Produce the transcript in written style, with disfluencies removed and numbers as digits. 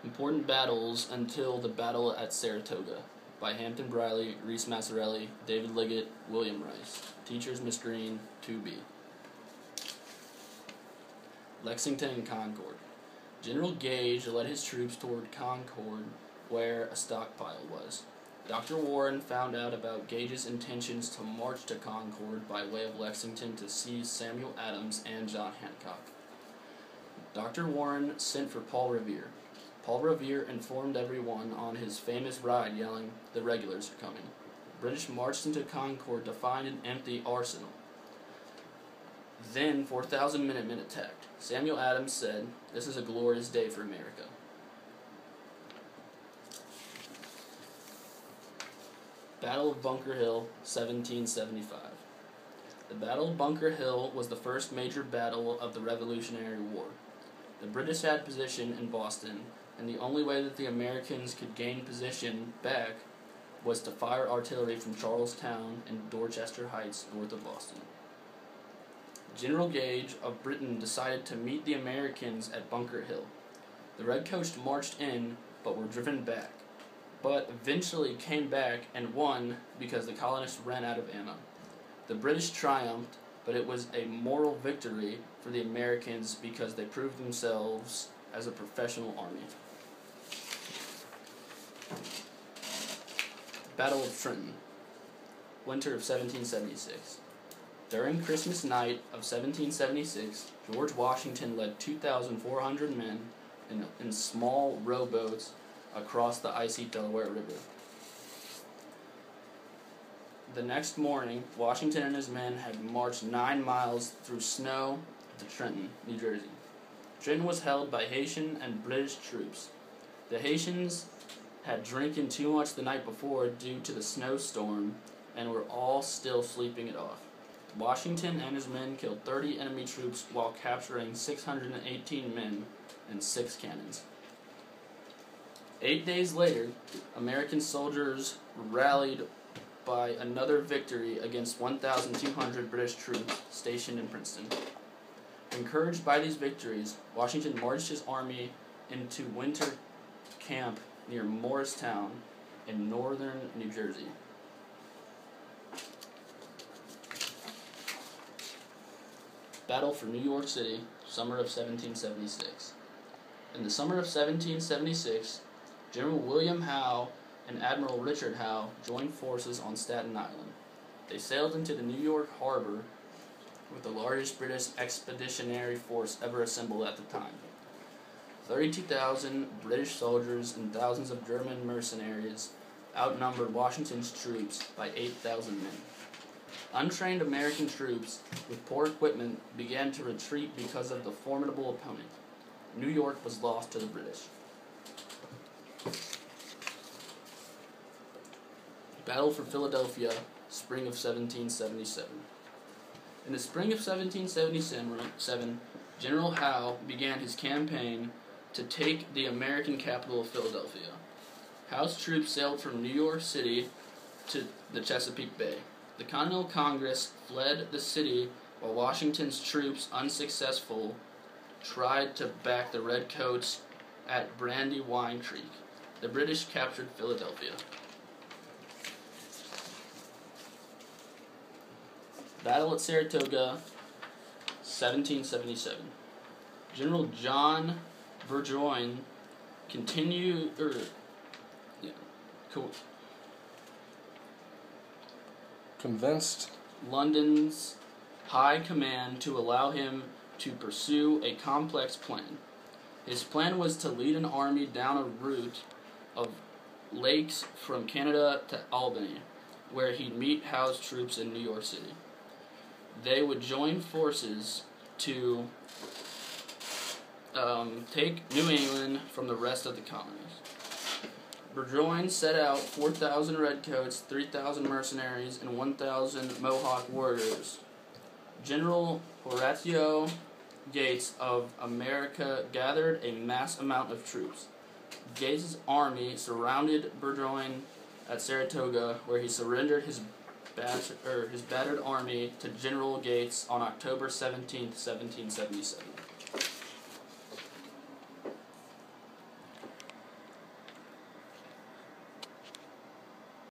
Important battles until the Battle at Saratoga by Hampton Briley, Reese Massarelli, David Liggett, William Rice. Teachers, Miss Greene, 2B. Lexington and Concord. General Gage led his troops toward Concord, where a stockpile was. Dr. Warren found out about Gage's intentions to march to Concord by way of Lexington to seize Samuel Adams and John Hancock. Dr. Warren sent for Paul Revere. Paul Revere informed everyone on his famous ride, yelling, "The regulars are coming." The British marched into Concord to find an empty arsenal. Then 4,000 Minutemen attacked. Samuel Adams said, "This is a glorious day for America." Battle of Bunker Hill, 1775. The Battle of Bunker Hill was the first major battle of the Revolutionary War. The British had position in Boston, and the only way that the Americans could gain position back was to fire artillery from Charlestown and Dorchester Heights north of Boston. General Gage of Britain decided to meet the Americans at Bunker Hill. The Redcoats marched in, but were driven back, but eventually came back and won because the colonists ran out of ammo. The British triumphed, but it was a moral victory for the Americans because they proved themselves as a professional army. Battle of Trenton, winter of 1776. During Christmas night of 1776, George Washington led 2,400 men in small rowboats across the icy Delaware River. The next morning, Washington and his men had marched 9 miles through snow to Trenton, New Jersey. Trenton was held by Haitian and British troops. The Haitians had drinking too much the night before due to the snowstorm and were all still sleeping it off. Washington and his men killed 30 enemy troops while capturing 618 men and 6 cannons. 8 days later, American soldiers rallied by another victory against 1,200 British troops stationed in Princeton. Encouraged by these victories, Washington marched his army into winter camp near Morristown in northern New Jersey. Battle for New York City, summer of 1776. In the summer of 1776, General William Howe and Admiral Richard Howe joined forces on Staten Island. They sailed into the New York harbor with the largest British expeditionary force ever assembled at the time. 32,000 British soldiers and thousands of German mercenaries outnumbered Washington's troops by 8,000 men. Untrained American troops with poor equipment began to retreat because of the formidable opponent. New York was lost to the British. Battle for Philadelphia, spring of 1777. In the spring of 1777, General Howe began his campaign to take the American capital of Philadelphia. Howe's troops sailed from New York City to the Chesapeake Bay. The Continental Congress fled the city while Washington's troops, unsuccessful, tried to back the Redcoats at Brandywine Creek. The British captured Philadelphia. Battle at Saratoga, 1777. General John Burgoyne convinced London's high command to allow him to pursue a complex plan. His plan was to lead an army down a route of lakes from Canada to Albany, where he'd meet Howe's troops in New York City. They would join forces to take New England from the rest of the colonies. Burgoyne set out 4,000 redcoats, 3,000 mercenaries, and 1,000 Mohawk warriors. General Horatio Gates of America gathered a mass amount of troops. Gates' army surrounded Burgoyne at Saratoga, where he surrendered his battered army to General Gates on October 17, 1777.